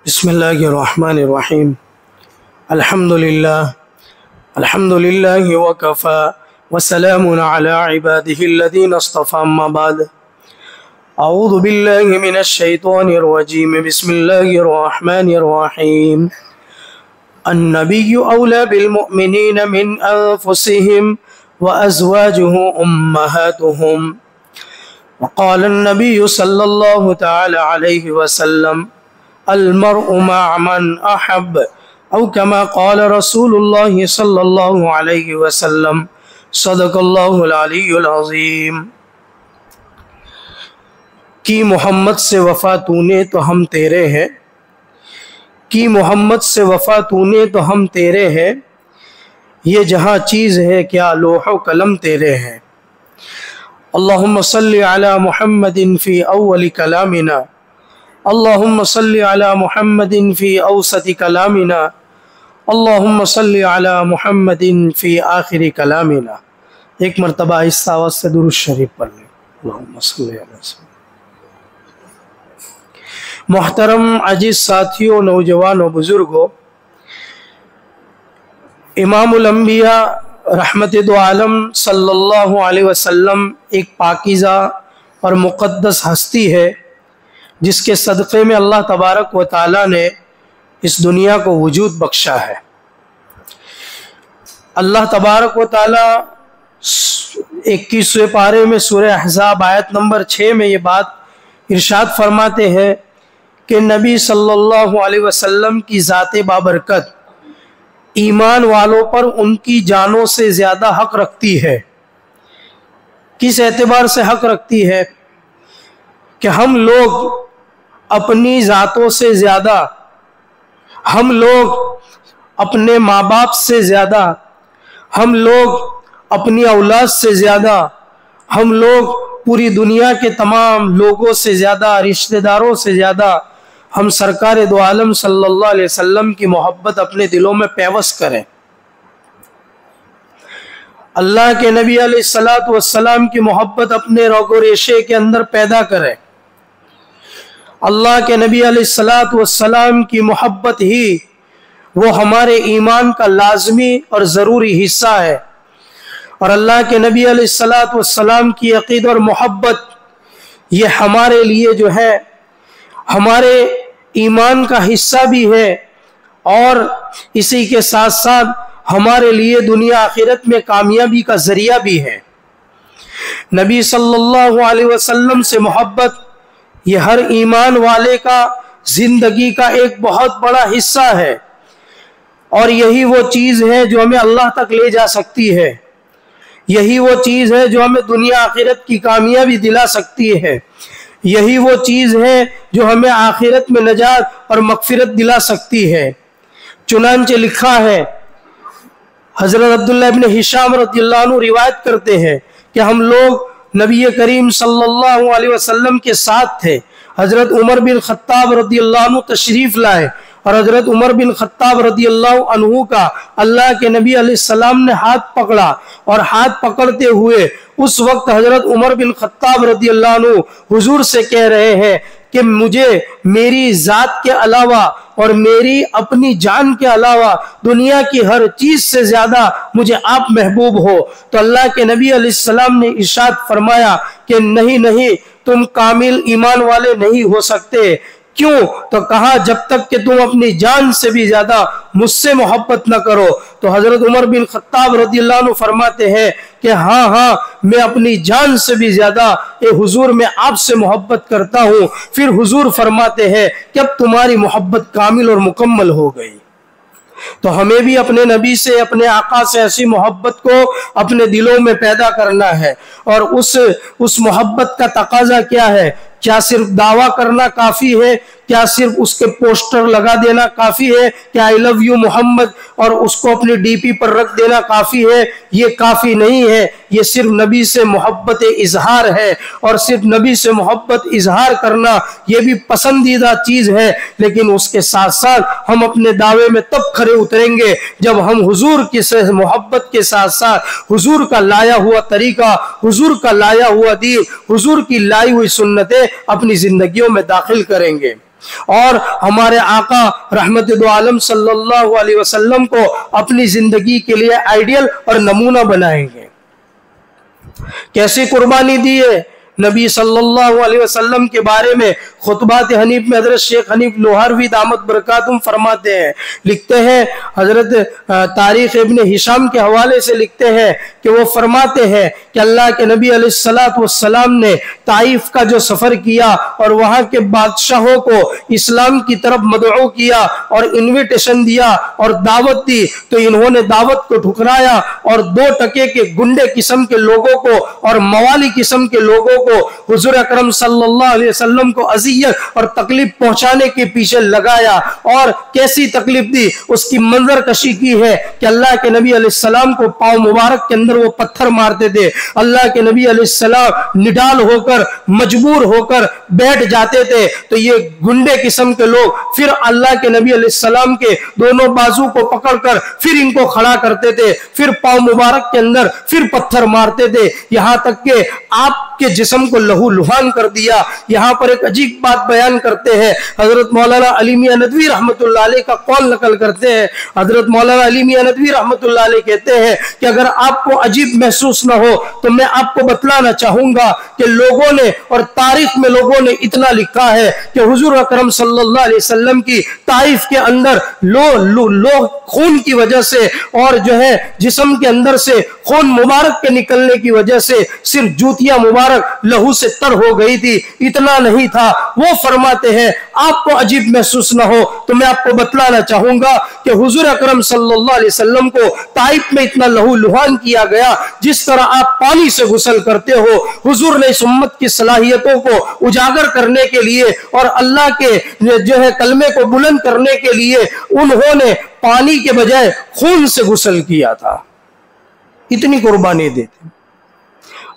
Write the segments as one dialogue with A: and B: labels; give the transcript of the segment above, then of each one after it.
A: بسم الله الرحمن الرحيم. الحمد لله وكفى وسلام على عباده الذين اصطفى. أما بعد، أعوذ بالله من الشيطان الرجيم. بسم الله الرحمن الرحيم. النبي أولى بالمؤمنين من أنفسهم وأزواجه أمهاتهم. وقال النبي صلى الله تعالى عليه وسلم: المرء مع من أحب، أو كما قال رسول الله صلى الله عليه وسلم. صدق الله العلي العظيم. کی محمد سے وفا تو نے تو ہم تیرے ہیں، کی محمد سے وفا تو نے تو ہم تیرے ہیں، یہ جہاں چیز ہے کیا لوح و قلم تیرے ہیں. اللہم صلی علی محمد فی اول کلامنا، اللہم صلی علی محمد فی اوسط کلامنا، اللہم صلی علی محمد فی آخر کلامنا. ایک مرتبہ اس آواز سے درود شریف پڑھ لیں. اللہم صلی علی محمد. محترم عزیز ساتھیوں، نوجوانوں، بزرگوں، امام الانبیاء رحمت دو عالم صلی اللہ علیہ وسلم ایک پاکیزہ اور مقدس ہستی ہے جس کے صدقے میں اللہ تبارک و تعالی نے اس دنیا کو وجود بخشا ہے. اللہ تبارک و تعالی 21ویں پارے میں سورہ احزاب آیت نمبر 6 میں یہ بات ارشاد فرماتے ہیں کہ نبی صلی اللہ علیہ وسلم کی ذات بابرکت ایمان والوں پر ان کی جانوں سے زیادہ حق رکھتی ہے. کس اعتبار سے حق رکھتی ہے؟ کہ ہم لوگ اپنی ذاتوں سے زیادہ، ہم لوگ اپنے ماں باپ سے زیادہ، ہم لوگ اپنی اولاد سے زیادہ، ہم لوگ پوری دنیا کے تمام لوگوں سے زیادہ، رشتہ داروں سے زیادہ ہم سرکار دو عالم صلی اللہ علیہ وسلم کی محبت اپنے دلوں میں پیوست کریں. اللہ کے نبی علیہ السلام کی محبت اپنے رگ و ریشے کے اندر پیدا کریں. اللہ کے نبی علیہ السلام کی محبت ہی وہ ہمارے ایمان کا لازمی اور ضروری حصہ ہے. اور اللہ کے نبی علیہ السلام کی عقیدت اور محبت یہ ہمارے لیے جو ہے ہمارے ایمان کا حصہ بھی ہے، اور اسی کے ساتھ ساتھ ہمارے لیے دنیا آخرت میں کامیابی کا ذریعہ بھی ہے. نبی صلی اللہ علیہ وسلم سے محبت یہ ہر ایمان والے کا زندگی کا ایک بہت بڑا حصہ ہے، اور یہی وہ چیز ہے جو ہمیں اللہ تک لے جا سکتی ہے. یہی وہ چیز ہے جو ہمیں دنیا آخرت کی کامیابی دلا سکتی ہے. یہی وہ چیز ہے جو ہمیں آخرت میں نجات اور مغفرت دلا سکتی ہے. چنانچہ لکھا ہے، حضرت عبداللہ ابن ہشام رضی اللہ عنہ روایت کرتے ہیں کہ ہم لوگ نبی کریم صلی اللہ علیہ وسلم کے ساتھ تھے. حضرت عمر بن خطاب رضی اللہ عنہ تشریف لائے، اور حضرت عمر بن خطاب رضی اللہ عنہ کا اللہ کے نبی علیہ السلام نے ہاتھ پکڑا، اور ہاتھ پکڑتے ہوئے اس وقت حضرت عمر بن خطاب رضی اللہ عنہ حضور سے کہہ رہے ہیں کہ مجھے میری ذات کے علاوہ اور میری اپنی جان کے علاوہ دنیا کی ہر چیز سے زیادہ مجھے آپ محبوب ہو. تو اللہ کے نبی علیہ السلام نے ارشاد فرمایا کہ نہیں، تم کامل ایمان والے نہیں ہو سکتے. کیوں؟ تو کہا جب تک کہ تم اپنی جان سے بھی زیادہ مجھ سے محبت نہ کرو. تو حضرت عمر بن خطاب رضی اللہ عنہ فرماتے ہیں کہ ہاں میں اپنی جان سے بھی زیادہ اے حضور میں آپ سے محبت کرتا ہوں. پھر حضور فرماتے ہیں کہ اب تمہاری محبت کامل اور مکمل ہو گئی. تو ہمیں بھی اپنے نبی سے، اپنے آقا سے ایسی محبت کو اپنے دلوں میں پیدا کرنا ہے. اور اس محبت کا تقاضا کیا ہے؟ کیا صرف دعویٰ کرنا کافی ہے؟ کیا صرف اس کے پوسٹر لگا دینا کافی ہے؟ کیا I love you محمد اور اس کو اپنی ڈی پی پر رکھ دینا کافی ہے؟ یہ کافی نہیں ہے. یہ صرف نبی سے محبت اظہار ہے، اور صرف نبی سے محبت اظہار کرنا یہ بھی پسندیدہ چیز ہے. لیکن اس کے ساتھ ساتھ ہم اپنے دعوے میں تب کھڑے اتریں گے جب ہم حضور کی محبت کے ساتھ ساتھ حضور کا لایا ہوا طریقہ، حضور کا لایا ہوا دین، حضور کی لائی ہوئی سنتیں اپنی زندگیوں میں داخل کریں گے. اور ہمارے آقا رحمت دو عالم صلی اللہ علیہ وسلم کو اپنی زندگی کے لیے آئیڈیل اور نمونہ بنائیں گے۔ کیسی قربانی دی ہے نبی صلی اللہ علیہ وسلم کے بارے میں خطبات حنیف میں حضرت شیخ حنیف لوہاروی دامت برکاتہم فرماتے ہیں، لکھتے ہیں، حضرت تاریخ ابن ہشام کے حوالے سے لکھتے ہیں کہ وہ فرماتے ہیں کہ اللہ کے نبی علیہ السلام نے طائف کا جو سفر کیا اور وہاں کے بادشاہوں کو اسلام کی طرف مدعو کیا اور انویٹیشن دیا اور دعوت دی، تو انہوں نے دعوت کو ٹھکرایا اور 2 ٹکے کے گنڈے قسم کے لوگوں کو اور موالی قسم کے لوگوں کو حضور اکرم صلی اللہ علیہ وسلم کو اذیت اور تکلیف پہنچانے کے پیچھے لگایا۔ اور کیسی تکلیف دی، اس کی منظر کشی کی ہے کہ اللہ کے نبی علیہ السلام کو پاؤں مبارک کے اندر وہ پتھر مارتے تھے، اللہ کے نبی علیہ السلام نڈال ہو کر مجبور ہو کر بیٹھ جاتے تھے، تو یہ گنڈے قسم کے لوگ پھر اللہ کے نبی علیہ السلام کے دونوں بازو کو پکڑ کر پھر ان کو کھڑا کرتے تھے، پھر پاؤں مبارک کے اندر پھر پتھر مارتے تھے، یہاں تک کہ آپ کے جسم کو لہو لہان کر دیا۔ یہاں پر ایک عجیب بات بیان کرتے ہیں، حضرت مولانا علی میاں ندوی رحمت اللہ علیہ کا قول نقل کرتے ہیں۔ حضرت مولانا علی میاں ندوی رحمت اللہ علیہ کہتے ہیں کہ اگر آپ کو عجیب محسوس نہ ہو تو میں آپ کو بتلانا چاہوں گا کہ لوگوں نے اور تاریخ میں لوگوں نے اتنا لکھا ہے کہ حضور اکرم صلی اللہ علیہ وسلم کی طائف کے اندر لو خون کی وجہ سے اور جو ہے جسم کے اندر سے خون مبارک کے نکلنے کی وجہ سے صرف جوتیاں مبارک لہو سے تر ہو گئی تھی، اتنا نہیں تھا۔ وہ فرماتے ہیں آپ کو عجیب محسوس نہ ہو تو میں آپ کو بتلانا چاہوں گا کہ حضور اکرم صلی اللہ علیہ وسلم کو طائف میں اتنا لہو لہان کیا گیا، جس طرح آپ پانی سے غسل کرتے ہو، حضور نے اس امت کی صلاحیتوں کو اجاگر کرنے کے لیے اور اللہ کے جو ہے کلمے کو بلند کرنے کے لیے انہوں نے پانی کے بجائے خون سے غسل کیا تھا۔ اتنی قربانی دیتے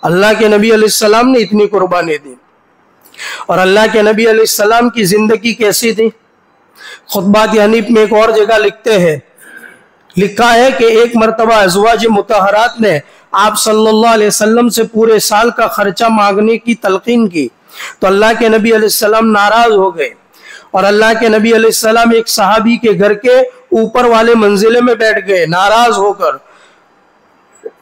A: اللہ کے نبی علیہ السلام نے، اتنی قربانی دی۔ اور اللہ کے نبی علیہ السلام کی زندگی کیسی تھی؟ خطبات حنیف میں ایک اور جگہ لکھتے ہیں، لکھا ہے کہ ایک مرتبہ ازواج مطہرات نے آپ صلی اللہ علیہ وسلم سے پورے سال کا خرچہ مانگنے کی تلقین کی، تو اللہ کے نبی علیہ السلام ناراض ہو گئے اور اللہ کے نبی علیہ السلام ایک صحابی کے گھر کے اوپر والے منزلے میں بیٹھ گئے ناراض ہو کر۔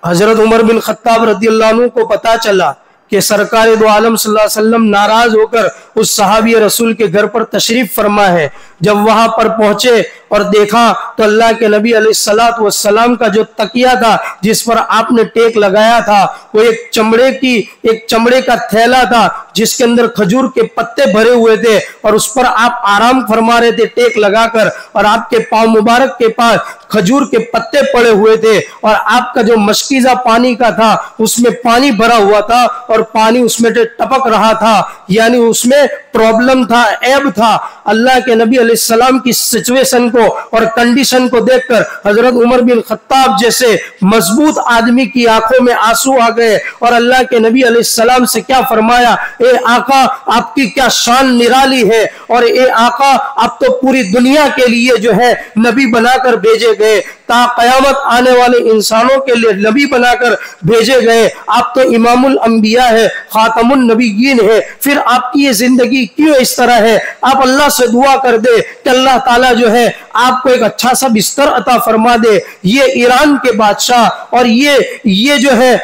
A: حضرت عمر بن خطاب رضی اللہ عنہ کو پتا چلا کہ سرکار دو عالم صلی اللہ علیہ وسلم ناراض ہو کر اس صحابی رسول کے گھر پر تشریف فرما ہے۔ جب وہاں پر پہنچے اور دیکھا تو اللہ کے نبی علیہ السلام کا جو تکیہ تھا جس پر آپ نے ٹیک لگایا تھا وہ ایک چمڑے کا تھیلا تھا جس کے اندر کھجور کے پتے بھرے ہوئے تھے اور اس پر آپ آرام فرما رہے تھے ٹیک لگا کر، اور آپ کے پاؤں مبارک کے پاس کھجور کے پتے پڑے ہوئے تھے اور آپ کا جو مشکیزہ پانی کا تھا اس میں پانی بھرا ہوا تھا اور پانی اس میں ٹپک رہا تھا، یعنی اس میں پرابلم تھا، عیب تھا۔ اللہ کے نبی علیہ السلام کی سچویشن کو اور کنڈیشن کو دیکھ کر حضرت عمر بن خطاب جیسے مضبوط آدمی کی آنکھوں میں آنسو آ گئے اور اللہ کے نبی علیہ السلام سے کیا فرمایا، اے آقا آپ کی کیا شان نرالی ہے، اور اے آقا آپ تو پوری دنیا کے لیے جو ہے نبی بنا کر بھیجے گئے، تا قیامت آنے والے انسانوں کے لیے نبی بنا کر بھیجے گئے، آپ تو امام الانبیاء ہے، خاتم النبیین ہے، پھر آپ کی یہ زندگی کیوں اس طرح ہے؟ آپ اللہ سے دعا کر دے کہ اللہ تعالیٰ جو ہے آپ کو ایک اچھا سا بستر عطا فرما دے۔ یہ ایران کے بادشاہ اور یہ جو ہے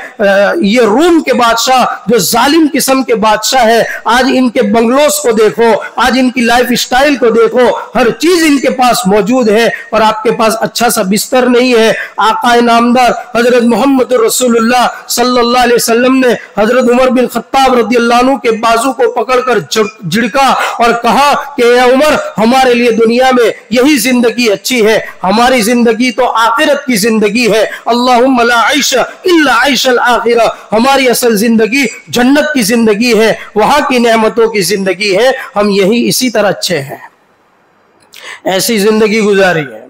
A: یہ روم کے بادشاہ جو ظالم قسم کے بادشاہ ہے، آج ان کے بنگلوز کو دیکھو، آج ان کی لائف اسٹائل کو دیکھو، ہر چیز ان کے پاس موجود ہے اور آپ کے پاس اچھا سا بستر نہیں ہے۔ آقا نامدار حضرت محمد رسول اللہ صلی اللہ علیہ وسلم نے حضرت عمر بن خطاب رضی اللہ عنہ کے بازو کو پکڑ کر جھڑکا اور کہا کہ اے عمر ہمارے لیے دنیا میں یہی زندگی اچھی ہے، ہماری زندگی تو آخرت کی زندگی ہے، اللہم لا عیش الا عیش الآخرہ، ہماری اصل زندگی جنت کی زندگی ہے، وہاں کی نعمتوں کی زندگی ہے، ہم یہی اسی طرح اچھے ہیں، ایسی زندگی گزاری ہے۔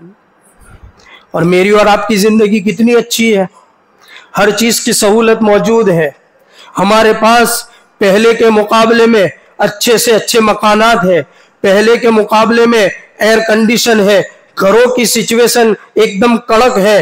A: اور میری اور آپ کی زندگی کتنی اچھی ہے، ہر چیز کی سہولت موجود ہے، ہمارے پاس پہلے کے مقابلے میں اچھے سے اچھے مکانات ہے، پہلے کے مقابلے میں ایئر کنڈیشن ہے، گھروں کی سچویشن ایک دم کڑک ہے،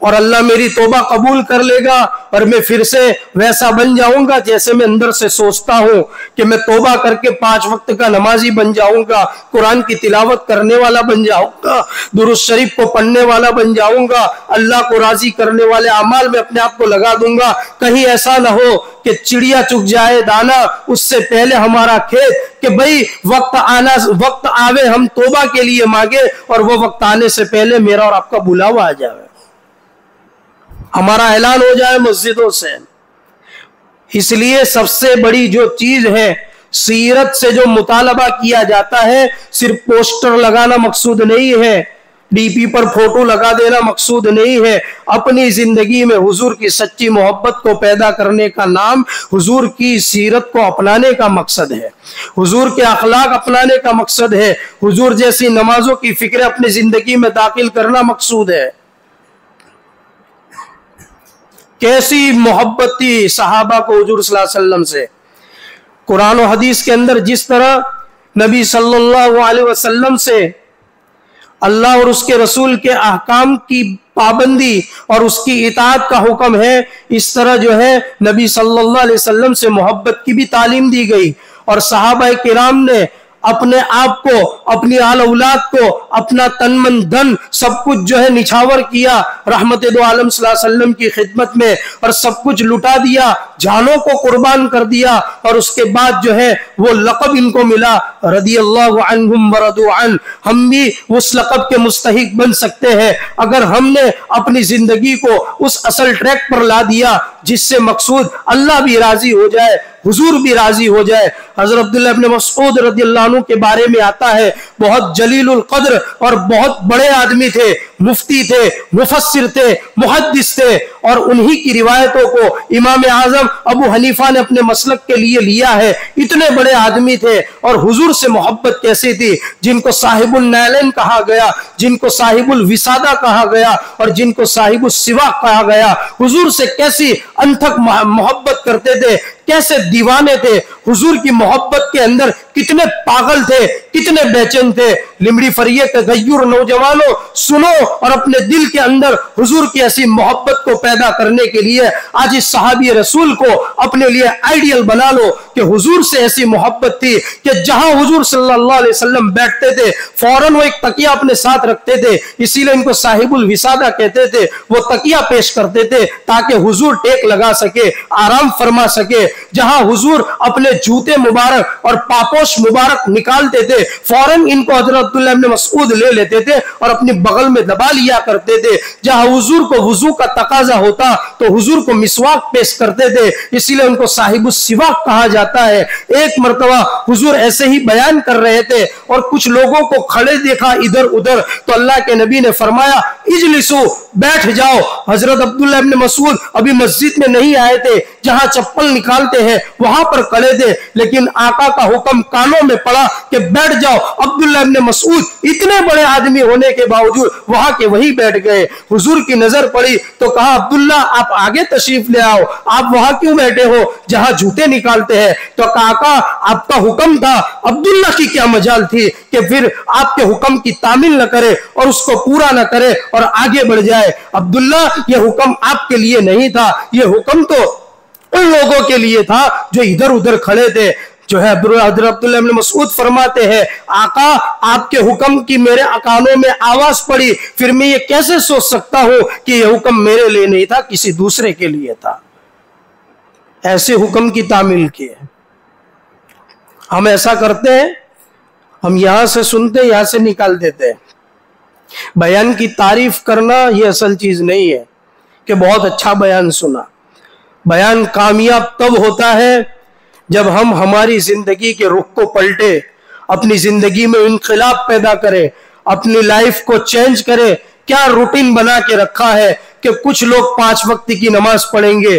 A: اور اللہ میری توبہ قبول کر لے گا اور میں پھر سے ویسا بن جاؤں گا جیسے میں اندر سے سوچتا ہوں کہ میں توبہ کر کے 5 وقت کا نمازی بن جاؤں گا، قرآن کی تلاوت کرنے والا بن جاؤں گا، درود شریف کو پڑھنے والا بن جاؤں گا، اللہ کو راضی کرنے والے اعمال میں اپنے آپ کو لگا دوں گا۔ کہیں ایسا نہ ہو کہ چڑیا چگ جائے دانا اس سے پہلے ہمارا کھیت، کہ بھئی وقت آوے ہم توبہ کے لیے مانگے اور وہ وقت آنے سے پہلے میرا اور آپ کا بلاوا آ جائے، ہمارا اعلان ہو جائے مسجدوں سے۔ اس لیے سب سے بڑی جو چیز ہے، سیرت سے جو مطالبہ کیا جاتا ہے، صرف پوسٹر لگانا مقصود نہیں ہے، ڈی پی پر فوٹو لگا دینا مقصود نہیں ہے، اپنی زندگی میں حضور کی سچی محبت کو پیدا کرنے کا نام حضور کی سیرت کو اپنانے کا مقصد ہے، حضور کے اخلاق اپنانے کا مقصد ہے، حضور جیسی نمازوں کی فکریں اپنی زندگی میں داخل کرنا مقصود ہے۔ کیسی محبت تھی صحابہ کو حضور صلی اللہ علیہ وسلم سے۔ قرآن و حدیث کے اندر جس طرح نبی صلی اللہ علیہ وسلم سے اللہ اور اس کے رسول کے احکام کی پابندی اور اس کی اطاعت کا حکم ہے، اس طرح جو ہے نبی صلی اللہ علیہ وسلم سے محبت کی بھی تعلیم دی گئی، اور صحابہ کرام نے اپنے آپ کو، اپنی آل اولاد کو، اپنا تن من دھن سب کچھ جو ہے نچھاور کیا رحمت دو عالم صلی اللہ علیہ وسلم کی خدمت میں، اور سب کچھ لٹا دیا، جانوں کو قربان کر دیا، اور اس کے بعد جو ہے وہ لقب ان کو ملا رضی اللہ عنہم ورضوا عنہ۔ ہم بھی اس لقب کے مستحق بن سکتے ہیں اگر ہم نے اپنی زندگی کو اس اصل ٹریک پر لا دیا جس سے مقصود اللہ بھی راضی ہو جائے، حضور بھی راضی ہو جائے۔ حضرت عبداللہ ابن مسعود رضی اللہ عنہ کے بارے میں آتا ہے، بہت جلیل القدر اور بہت بڑے آدمی تھے، مفتی تھے، مفسر تھے، محدث تھے، اور انہی کی روایتوں کو امام اعظم ابو حنیفہ نے اپنے مسلک کے لیے لیا ہے۔ اتنے بڑے آدمی تھے اور حضور سے محبت کیسی تھی، جن کو صاحب النعلین کہا گیا، جن کو صاحب الوسادہ کہا گیا، اور جن کو صاحب السواق کہا گیا۔ حضور سے کیسی انتھک محبت کرتے تھے، کیسے دیوانے تھے، حضور کی محبت کے اندر کتنے پاگل تھے، کتنے بے چین تھے۔ لمڑی فریے کے غیور نوجوانوں سنو اور اپنے دل کے اندر حضور کی ایسی محبت کو پیدا کرنے کے لیے آج اس صحابی رسول کو اپنے لیے آئیڈیل بنا لو کہ حضور سے ایسی محبت تھی کہ جہاں حضور صلی اللہ علیہ وسلم بیٹھتے تھے فوراً وہ ایک تکیہ اپنے ساتھ رکھتے تھے، اسی لیے ان کو صاحب الوسادہ کہتے تھے۔ وہ تکیہ پیش کرتے تھے تاکہ حضور ٹیک لگا سکے، آرام فرما سکے۔ جہاں حضور اپنے جوتے مبارک اور پاپوش مبارک نکالتے تھے فوراً ان کو حضرت عبداللہ ابن مسعود لے لیتے تھے اور اپنی بغل میں دبا لیا کرتے تھے۔ جہاں حضور کو وضو کا تقاضا ہوتا تو حضور کو مسواک پیش کرتے تھے، اسی لیے ان کو صاحب السواک کہا جاتا ہے۔ ایک مرتبہ حضور ایسے ہی بیان کر رہے تھے اور کچھ لوگوں کو کھڑے دیکھا ادھر ادھر، تو اللہ کے نبی نے فرمایا اجلسو، بیٹھ جاؤ۔ حضرت عبداللہ ابن مسعود ابھی مسجد میں نہیں آئے تھے، جہاں چپل نکالتے ہیں وہاں پر کھڑے تھے، لیکن آقا کا حکم کانوں میں پڑا کہ بیٹھ جاؤ۔ عبداللہ ابن مسعود اتنے بڑے آدمی ہونے کے باوجود وہاں کے وہی بیٹھ گئے۔ حضور کی نظر پڑی تو کہا عبداللہ آپ آگے تشریف لے آؤ، آپ وہاں کیوں بیٹھے ہو جہاں جوتے نکالتے ہیں؟ تو کہا آقا آپ کا حکم تھا، عبداللہ کی کیا مجال تھی کہ پھر آپ کے حکم کی تعمیل نہ کرے اور اس کو پورا نہ کرے اور آگے بڑھ جائے۔ عبداللہ یہ حکم آپ کے لیے نہیں تھا، یہ حکم تو ان لوگوں کے لیے تھا جو ادھر ادھر کھڑے تھے۔ جو ہے حضرت عبداللہ ابن مسعود فرماتے ہیں آقا آپ کے حکم کی میرے کانوں میں آواز پڑی، پھر میں یہ کیسے سوچ سکتا ہوں کہ یہ حکم میرے لیے نہیں تھا، کسی دوسرے کے لیے تھا۔ ایسے حکم کی تعمیل کی ہے۔ ہم ایسا کرتے ہیں، ہم یہاں سے سنتے یہاں سے نکال دیتے ہیں۔ بیان کی تعریف کرنا یہ اصل چیز نہیں ہے کہ بہت اچھا بیان سنا۔ بیان کامیاب تب ہوتا ہے جب ہم ہماری زندگی کے رخ کو پلٹے، اپنی زندگی میں انقلاب پیدا کرے، اپنی لائف کو چینج کرے۔ کیا روٹین بنا کے رکھا ہے کہ کچھ لوگ 5 وقت کی نماز پڑھیں گے،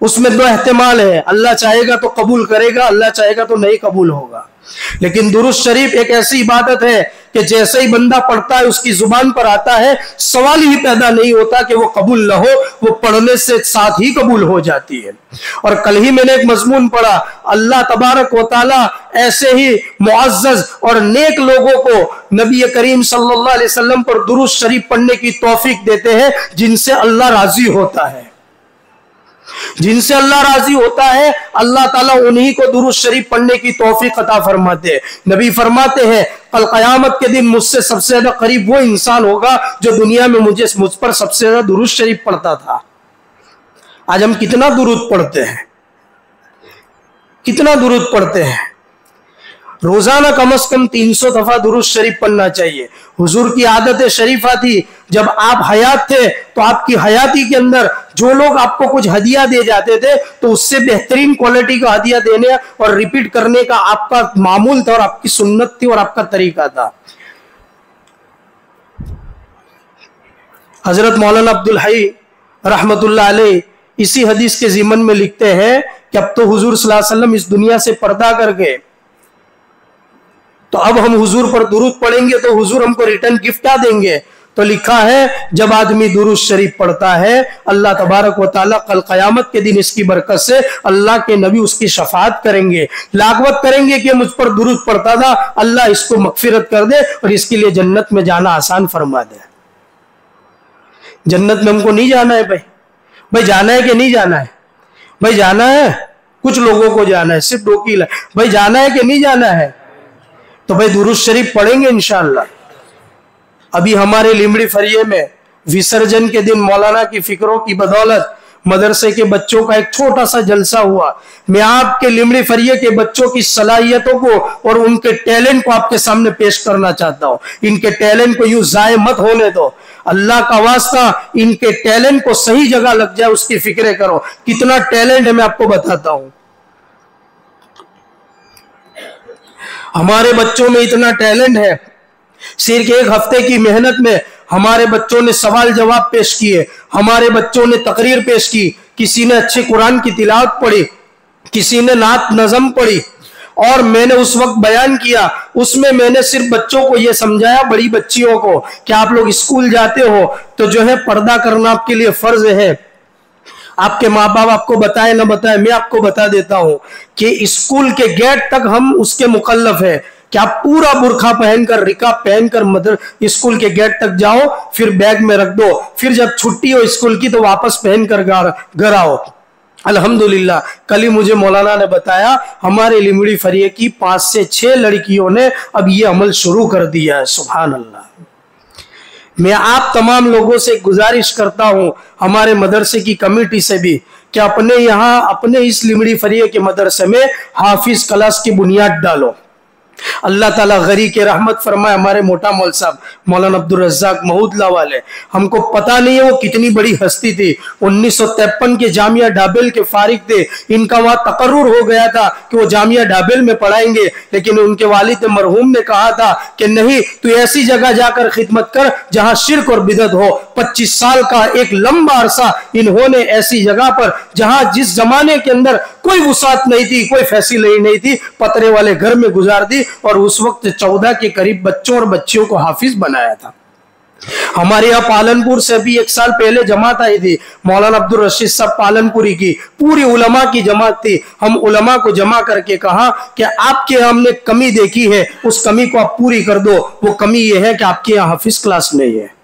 A: اس میں دو احتمال ہے، اللہ چاہے گا تو قبول کرے گا، اللہ چاہے گا تو نہیں قبول ہوگا۔ لیکن درود شریف ایک ایسی عبادت ہے کہ جیسے ہی بندہ پڑھتا ہے اس کی زبان پر آتا ہے، سوال ہی پیدا نہیں ہوتا کہ وہ قبول نہ ہو، وہ پڑھنے سے ساتھ ہی قبول ہو جاتی ہے۔ اور کل ہی میں نے ایک مضمون پڑھا، اللہ تبارک و تعالی ایسے ہی معزز اور نیک لوگوں کو نبی کریم صلی اللہ علیہ وسلم پر درود شریف پڑھنے کی توفیق دیتے ہیں جن سے اللہ راضی ہوتا ہے، جن سے اللہ راضی ہوتا ہے اللہ تعالیٰ انہی کو درود شریف پڑھنے کی توفیق عطا فرماتے ہیں۔ نبی فرماتے ہیں کل قیامت کے دن مجھ سے سب سے زیادہ قریب وہ انسان ہوگا جو دنیا میں مجھ پر سب سے زیادہ درود شریف پڑھتا تھا۔ آج ہم کتنا درود پڑھتے ہیں، کتنا درود پڑھتے ہیں؟ روزانہ کم از کم 300 دفعہ درود شریف پڑھنا چاہیے۔ حضور کی عادت شریفہ تھی، جب آپ حیات تھے تو آپ کی حیاتی کے اندر جو لوگ آپ کو کچھ ہدیہ دے جاتے تھے تو اس سے بہترین کوالٹی کا ہدیہ دینے اور ریپیٹ کرنے کا آپ کا معمول تھا اور آپ کی سنت تھی اور آپ کا طریقہ تھا۔ حضرت مولانا عبدالحی رحمت اللہ علیہ اسی حدیث کے ضمن میں لکھتے ہیں کہ اب تو حضور صلی اللہ علیہ وسلم اس دنیا سے پردہ کر گئے، تو اب ہم حضور پر درود پڑھیں گے تو حضور ہم کو ریٹرن گفٹ کیا دیں گے؟ تو لکھا ہے جب آدمی درود شریف پڑھتا ہے اللہ تبارک و تعالیٰ کل قیامت کے دن اس کی برکت سے اللہ کے نبی اس کی شفاعت کریں گے، لاغوت کریں گے کہ مجھ پر درود پڑھتا تھا، اللہ اس کو مغفرت کر دے اور اس کے لیے جنت میں جانا آسان فرما دے۔ جنت میں ہم کو نہیں جانا ہے بھائی جانا ہے کہ نہیں جانا ہے؟ بھائی جانا ہے، کچھ لوگوں کو جانا ہے، صرف ڈوکیلا بھائی جانا ہے کہ نہیں جانا ہے؟ تو بھائی درود شریف پڑھیں گے انشاءاللہ۔ ابھی ہمارے لیمڑی فریے میں وسرجن کے دن مولانا کی فکروں کی بدولت مدرسے کے بچوں کا ایک چھوٹا سا جلسہ ہوا۔ میں آپ کے لیمڑی فریے کے بچوں کی صلاحیتوں کو اور ان کے ٹیلنٹ کو آپ کے سامنے پیش کرنا چاہتا ہوں۔ ان کے ٹیلنٹ کو یوں ضائع مت ہونے دو، اللہ کا واسطہ ان کے ٹیلنٹ کو صحیح جگہ لگ جائے اس کی فکریں کرو۔ کتنا ٹیلنٹ ہے میں آپ کو بتاتا ہوں، ہمارے بچوں میں اتنا ٹیلنٹ ہے، صرف ایک ہفتے کی محنت میں ہمارے بچوں نے سوال جواب پیش کیے، ہمارے بچوں نے تقریر پیش کی، کسی نے اچھے قرآن کی تلاوت پڑھی، کسی نے نعت نظم پڑھی، اور میں نے اس وقت بیان کیا، اس میں میں نے صرف بچوں کو یہ سمجھایا، بڑی بچیوں کو، کہ آپ لوگ اسکول جاتے ہو تو جو ہے پردہ کرنا آپ کے لیے فرض ہے۔ آپ کے ماں باپ آپ کو بتائے نہ بتائے، میں آپ کو بتا دیتا ہوں کہ اسکول کے گیٹ تک ہم اس کے مکلف ہے کہ آپ پورا برقع پہن کر رکاب پہن کر اسکول کے گیٹ تک جاؤ، پھر بیگ میں رکھ دو، پھر جب چھٹی ہو اسکول کی تو واپس پہن کر گھر آؤ۔ الحمدللہ کل ہی مجھے مولانا نے بتایا ہمارے لیمڑی فریے کی 5 سے 6 لڑکیوں نے اب یہ عمل شروع کر دیا ہے۔ سبحان اللہ۔ میں آپ تمام لوگوں سے گزارش کرتا ہوں، ہمارے مدرسے کی کمیٹی سے بھی، کہ اپنے یہاں اپنے اس لیمڑی فریے کے مدرسے میں حافظ کلاس کی بنیاد ڈالو۔ اللہ تعالیٰ غری کے رحمت فرمائے ہمارے موٹا مول صاحب مولانا عبدالرزاق محودلہ والے، ہم کو پتہ نہیں ہے وہ کتنی بڑی ہستی تھی، 1953 کے جامعہ ڈابل کے فارغ تھے، ان کا وہاں تقرر ہو گیا تھا کہ وہ جامعہ ڈابل میں پڑھائیں گے، لیکن ان کے والد مرحوم نے کہا تھا کہ نہیں، تو ایسی جگہ جا کر خدمت کر جہاں شرک اور بدعت ہو۔ 25 سال کا ایک لمبا عرصہ انہوں نے ایسی جگہ پر جہاں جس زمانے کے اندر کوئی وسعت نہیں تھی، کوئی فیسلٹی نہیں تھی، پترے والے گھر میں گزار دی، اور اس وقت 14 کے قریب بچوں اور بچیوں کو حافظ بنایا تھا۔ ہمارے یہاں پالنپور سے بھی 1 سال پہلے جماعت آئی تھی، مولانا عبدالرشید صاحب پالنپوری کی، پوری علماء کی جماعت تھی۔ ہم علماء کو جمع کر کے کہا کہ آپ کے ہم نے کمی دیکھی ہے، اس کمی کو آپ پوری کر دو۔ وہ کمی یہ ہے کہ آپ کے یہاں حافظ کلاس نہیں ہے۔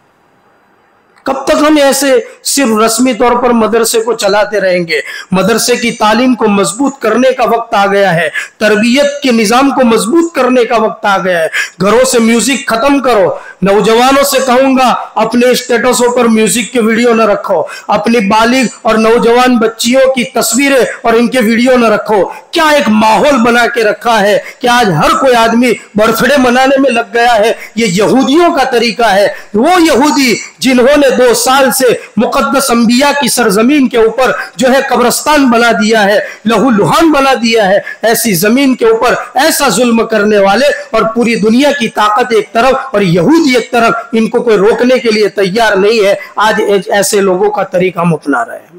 A: کب تک ہم ایسے صرف رسمی طور پر مدرسے کو چلاتے رہیں گے؟ مدرسے کی تعلیم کو مضبوط کرنے کا وقت آ گیا ہے، تربیت کے نظام کو مضبوط کرنے کا وقت آ گیا ہے۔ گھروں سے میوزک ختم کرو۔ نوجوانوں سے کہوں گا اپنے اسٹیٹسوں پر میوزک کے ویڈیو نہ رکھو، اپنی بالغ اور نوجوان بچیوں کی تصویریں اور ان کے ویڈیو نہ رکھو۔ کیا ایک ماحول بنا کے رکھا ہے کہ آج ہر کوئی آدمی برتھ ڈے منانے میں لگ گیا ہے۔ یہ یہودیوں کا طریقہ ہے۔ وہ یہودی جنہوں نے 2 سال سے مقدس انبیاء کی سرزمین کے اوپر جو ہے قبرستان بنا دیا ہے، لہو لہان بنا دیا ہے، ایسی زمین کے اوپر ایسا ظلم کرنے والے، اور پوری دنیا کی طاقت ایک طرف اور یہودی ایک طرف، ان کو کوئی روکنے کے لیے تیار نہیں ہے۔ آج ایسے لوگوں کا طریقہ ہم اپنا رہے ہیں۔